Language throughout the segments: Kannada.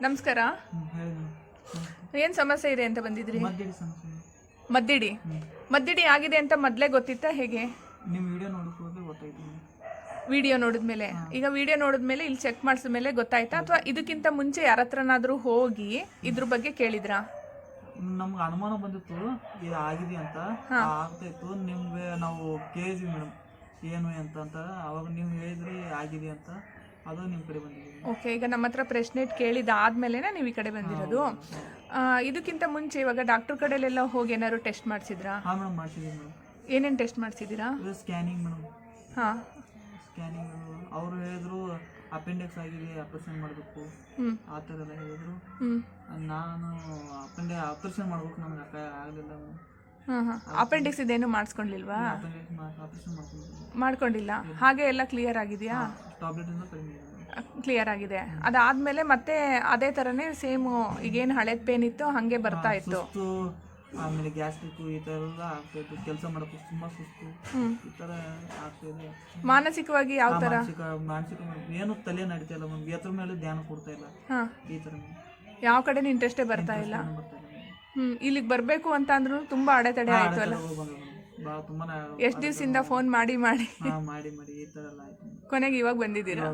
ನಮಸ್ಕಾರ. ಏನು ಸಮಸ್ಯೆ ಇದೆ ಅಂತ ಬಂದಿದ್ರಿ? ಮದ್ದಿಡಿ ಮದ್ದಿಡಿ ಆಗಿದೆ ಅಂತ ಮೊದಲೇ ಗೊತ್ತಿತ್ತಾ ಹೇಗೆ? ನಿಮ್ಮ ವಿಡಿಯೋ ನೋಡಿದ್ರೆ ಗೊತ್ತಾಯ್ತು. ವಿಡಿಯೋ ನೋಡಿದ್ಮೇಲೆ? ಈಗ ವಿಡಿಯೋ ನೋಡಿದ್ಮೇಲೆ ಇಲ್ಲಿ ಚೆಕ್ ಮಾಡಿಸಿದ್ಮೇಲೆ ಗೊತ್ತಾಯ್ತಾ ಅಥವಾ ಇದಕ್ಕಿಂತ ಮುಂಚೆ ಯಾರ ಹತ್ರನಾದ್ರೂ ಹೋಗಿ ಇದ್ರ ಬಗ್ಗೆ ಕೇಳಿದ್ರಾ? ನಮ್ಗೆ ಅನುಮಾನ ಬಂದಿತ್ತು ಇದು ಆಗಿದೆ ಅಂತ, ಆಗ್ತಾಯಿತ್ತು. ನಿಮ್ಗೆ ನಾವು ಕೇಳಿದ್ವಿ ಮೇಡಮ್ ಏನು ಅಂತ ಅವಾಗ ನೀವು ಹೇಳಿದ್ರಿ ಆಗಿದೆ ಅಂತ, ಅದು ನಿಮ್ಮ ಕಡೆ ಬಂದಿದ್ದೀವಿ. ಓಕೆ, ಈಗ ನಮ್ಮ ಹತ್ರ ಪ್ರಶ್ನೆ ಇಟ್ಟು ಕೇಳಿದಾದ್ಮೇಲೆ ನೀವು ಈ ಕಡೆ ಬಂದಿರೋದು. ಇದಕ್ಕಿಂತ ಮುಂಚೆ ಇವಾಗ ಡಾಕ್ಟರ್ ಕಡೆಲೆಲ್ಲ ಹೋಗಿ ಏನಾದ್ರು ಟೆಸ್ಟ್ ಮಾಡಿಸಿದ್ರಾ? ಹಾಂ ಮೇಡಮ್, ಮಾಡಿಸಿದ್ದೀವಿ ಮೇಡಮ್. ಏನೇನು ಟೆಸ್ಟ್ ಮಾಡಿಸಿದ್ದೀರಾ? Scanning madam. ಹಾಂ, ಸ್ಕ್ಯಾನಿಂಗ್ ಅವರು ಹೇಳಿದ್ರು ಅಪೆಂಡಿಕ್ಸ್ ಆಗಿದೆ, ಆಪರೇಷನ್ ಮಾಡಬೇಕು ಆ ಥರ ಎಲ್ಲ ಹೇಳಿದ್ರು. ನಾನು ಆಪರೇಷನ್ ಮಾಡ್ಬೇಕು, ನಮ್ಗೆ ಆಗಲಿಲ್ಲ. ಅಪೆಂಡಿಕ್ಸ್ ಇದೇನು ಮಾಡಿಸ್ಕೊಂಡಿಲ್ವಾ? ಆಪರೇಷನ್ ಮಾಡ್ಕೊಂಡಿಲ್ಲ. ಹಾಗೆ ಎಲ್ಲ ಕ್ಲಿಯರ್ ಆಗಿದೆಯಾ? ಕ್ಲಿಯರ್ ಆಗಿದೆ. ಅದಾದ್ಮೇಲೆ ಮತ್ತೆ ಅದೇ ಥರನೇ ಸೇಮ್ ಈಗೇನು ಹಳೇದು ಪೇನ್ ಇತ್ತು ಹಾಗೆ ಬರ್ತಾ ಇತ್ತು. ಆಮೇಲೆ ಗ್ಯಾಸ್ಟ್ರಿಕ್ ಈ ಥರ ಎಲ್ಲ ಆಗ್ತಾಯಿತ್ತು, ಕೆಲಸ ಮಾಡೋಕ್ಕೆ ತುಂಬ ಸುಸ್ತು ಈ ಥರ ಆಗ್ತಾಯಿದೆ. ಮಾನಸಿಕವಾಗಿ ಯಾವ ಥರ? ಮಾನಸಿಕ ಏನು ತಲೆ ನಡೀತಾ ಇಲ್ಲ ಮ್ಯಾಮ್, ಎದ್ರ ಮೇಲೆ ಧ್ಯಾನ ಕೊಡ್ತಾ ಇಲ್ಲ. ಈ ಥರ ಯಾವ ಕಡೆ ಇಂಟ್ರೆಸ್ಟೇ ಬರ್ತಾ ಇಲ್ಲ. ಇಲ್ಲಿಗೆ ಬರಬೇಕು ಅಂತ ಅಂದ್ರೂ ತುಂಬ ಅಡೆತಡೆ ಆಯಿತು ಅಲ್ಲ? ಎಷ್ಟು ದಿವಸದಿಂದ ಫೋನ್ ಮಾಡಿ ಮಾಡಿ ಈ ಥರ ಎಲ್ಲ ಆಯಿತು. ಕೊನೆಗೆ ಇವಾಗ ಬಂದಿದ್ದೀರಾ?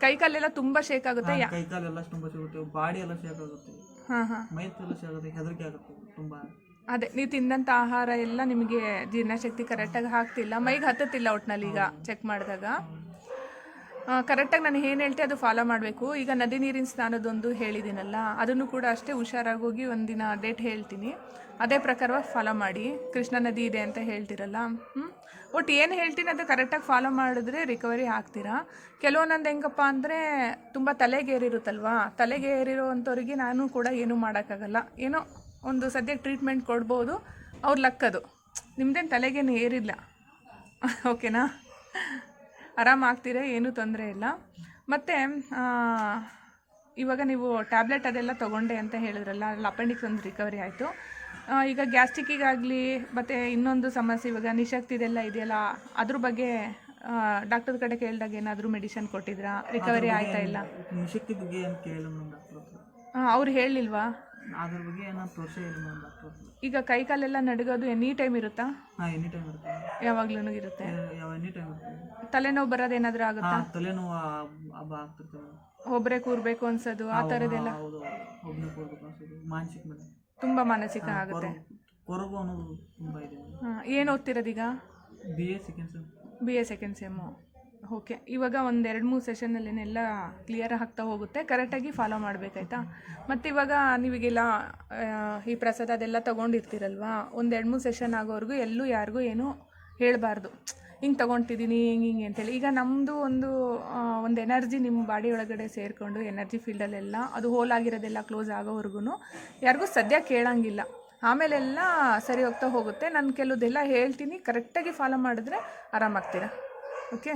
ಕೈ ಕಾಲೆಲ್ಲ ತುಂಬ ಶೇಕ್ ಆಗುತ್ತೆ? ಕೈ ಕಾಲೆಲ್ಲ ತುಂಬ ಸಿಗುತ್ತೆ, ಬಾಡಿ ಎಲ್ಲ ಶೇಕ್ ಆಗುತ್ತೆ, ಮೈತೆಲ್ಲ ಶೇಕ್ ಆಗುತ್ತೆ, ಹೆದರಿಕೆ ಆಗುತ್ತೆ ತುಂಬ. ಅದೇ ನೀವು ತಿಂದಂಥ ಆಹಾರ ಎಲ್ಲ ನಿಮಗೆ ಜೀರ್ಣಶಕ್ತಿ ಕರೆಕ್ಟಾಗಿ ಆಗ್ತಿಲ್ಲ, ಮೈಗೆ ಹತ್ತುತ್ತಿಲ್ಲ ಒಟ್ಟಿನಲ್ಲಿ. ಈಗ ಚೆಕ್ ಮಾಡಿದಾಗ ಕರೆಕ್ಟಾಗಿ ನಾನು ಏನು ಹೇಳ್ತೆ ಅದು ಫಾಲೋ ಮಾಡಬೇಕು. ಈಗ ನದಿ ನೀರಿನ ಸ್ನಾನದೊಂದು ಹೇಳಿದ್ದೀನಲ್ಲ, ಅದನ್ನು ಕೂಡ ಅಷ್ಟೇ ಹುಷಾರಾಗಿ ಹೋಗಿ ಒಂದಿನ ಡೇಟ್ ಹೇಳ್ತೀನಿ, ಅದೇ ಪ್ರಕಾರವಾಗಿ ಫಾಲೋ ಮಾಡಿ. ಕೃಷ್ಣ ನದಿ ಇದೆ ಅಂತ ಹೇಳ್ತಿರಲ್ಲ, ಒಟ್ಟು ಏನು ಹೇಳ್ತೀನಿ ಅದು ಕರೆಕ್ಟಾಗಿ ಫಾಲೋ ಮಾಡಿದ್ರೆ ರಿಕವರಿ ಆಗ್ತೀರಾ. ಕೆಲವೊಂದೊಂದು ಹೆಂಗಪ್ಪ ಅಂದರೆ ತುಂಬ ತಲೆಗೇರಿರುತ್ತಲ್ವಾ, ತಲೆಗೇರಿರೋವಂಥವ್ರಿಗೆ ನಾನು ಕೂಡ ಏನೂ ಮಾಡೋಕ್ಕಾಗಲ್ಲ. ಏನೋ ಒಂದು ಸದ್ಯಕ್ಕೆ ಟ್ರೀಟ್ಮೆಂಟ್ ಕೊಡ್ಬೋದು, ಅವ್ರ ಲಕ್ಕದು. ನಿಮ್ದೇನು ತಲೆಗೇನು ಏರಿಲ್ಲ, ಓಕೆನಾ? ಆರಾಮಾಗ್ತೀರ, ಏನೂ ತೊಂದರೆ ಇಲ್ಲ. ಮತ್ತು ಇವಾಗ ನೀವು ಟ್ಯಾಬ್ಲೆಟ್ ಅದೆಲ್ಲ ತೊಗೊಂಡೆ ಅಂತ ಹೇಳಿದ್ರಲ್ಲ, ಅಲ್ಲಿ ಅಪೆಂಡಿಕ್ಸ್ ಒಂದು ರಿಕವರಿ ಆಯಿತು. ಈಗ ಗ್ಯಾಸ್ಟ್ರಿಕ್ಕಿಗಾಗಲಿ ಮತ್ತು ಇನ್ನೊಂದು ಸಮಸ್ಯೆ ಇವಾಗ ನಿಶಕ್ತಿದೆಲ್ಲ ಇದೆಯಲ್ಲ, ಅದ್ರ ಬಗ್ಗೆ ಡಾಕ್ಟರ್ ಕಡೆ ಕೇಳಿದಾಗ ಏನಾದರೂ ಮೆಡಿಸಿನ್ ಕೊಟ್ಟಿದ್ರಾ? ರಿಕವರಿ ಆಯ್ತಾ ಇಲ್ಲ? ನಿಶಕ್ತಿ ಬಗ್ಗೆ ಏನು ಕೇಳಿಲ್ಲ ಅವ್ರು ಹೇಳಿಲ್ವಾ? ಅದ್ರ ಬಗ್ಗೆ ಏನಾದ್ರು ತೋರಿಸೇ ಇಲ್ಲ ಡಾಕ್ಟರ್. ಈಗ ಕೈ ಕಾಲೆಲ್ಲ ನಡಗೋದು ಎನಿ ಟೈಮ್ ಇರುತ್ತಾ? ಹಾಂ, ಎನಿ ಟೈಮ್ ಇರುತ್ತೆ. ಯಾವಾಗ್ಲೂ ಇರುತ್ತೆ? ಎನಿ ಟೈಮ್ ಇರುತ್ತೆ. ತಲೆನೋವು ಬರೋದೇನಾದರೂ ಆಗುತ್ತಾ? ತಲೆನೋವು ಆಗ್ತಿರ್ತವೆ, ಒಬ್ಬರೇ ಕೂರಬೇಕು ಅನ್ಸೋದು, ಆ ಥರದ್ದೆಲ್ಲ? ಹೌದು, ಒಬ್ಬನೇ ಕೂರಬೇಕು ಅನ್ಸೋದು, ಮಾನಸಿಕ ಮೇಲೆ ತುಂಬ ಮಾನಸಿಕ ಆಗುತ್ತೆ. ಕೊರಗು ಅನ್ನೋದು ತುಂಬ ಇದೆ. ಏನು ಓದ್ತಿರೋದೀಗ? B A second sem. Okay, ಇವಾಗ ಒಂದು 2-3 ಸೆಷನ್ನಲ್ಲೇನೆಲ್ಲ ಕ್ಲಿಯರ್ ಆಗ್ತಾ ಹೋಗುತ್ತೆ. ಕರೆಕ್ಟಾಗಿ ಫಾಲೋ ಮಾಡಬೇಕಾಯ್ತಾ? ಮತ್ತು ಇವಾಗ ನೀವಿಗೆಲ್ಲ ಈ ಪ್ರಸಾದ ಅದೆಲ್ಲ ತೊಗೊಂಡಿರ್ತೀರಲ್ವಾ, ಒಂದು 2-3 ಸೆಷನ್ ಆಗೋವರೆಗೂ ಎಲ್ಲೂ ಯಾರಿಗೂ ಏನೂ ಹೇಳಬಾರ್ದು, ಹಿಂಗೆ ತೊಗೊಳ್ತಿದ್ದೀನಿ ಹಿಂಗೆ ಅಂತೇಳಿ. ಈಗ ನಮ್ಮದು ಒಂದು ಎನರ್ಜಿ ನಿಮ್ಮ ಬಾಡಿ ಒಳಗಡೆ ಸೇರಿಕೊಂಡು ಎನರ್ಜಿ ಫೀಲ್ಡಲ್ಲೆಲ್ಲ ಅದು ಹೋಲ್ ಆಗಿರೋದೆಲ್ಲ ಕ್ಲೋಸ್ ಆಗೋವರೆಗೂ ಯಾರಿಗೂ ಸದ್ಯ ಕೇಳೋಂಗಿಲ್ಲ. ಆಮೇಲೆಲ್ಲ ಸರಿ ಹೋಗ್ತಾ ಹೋಗುತ್ತೆ. ನಾನು ಕೆಲವುದೆಲ್ಲ ಹೇಳ್ತೀನಿ, ಕರೆಕ್ಟಾಗಿ ಫಾಲೋ ಮಾಡಿದ್ರೆ ಆರಾಮಾಗ್ತೀರಾ. ಓಕೆ.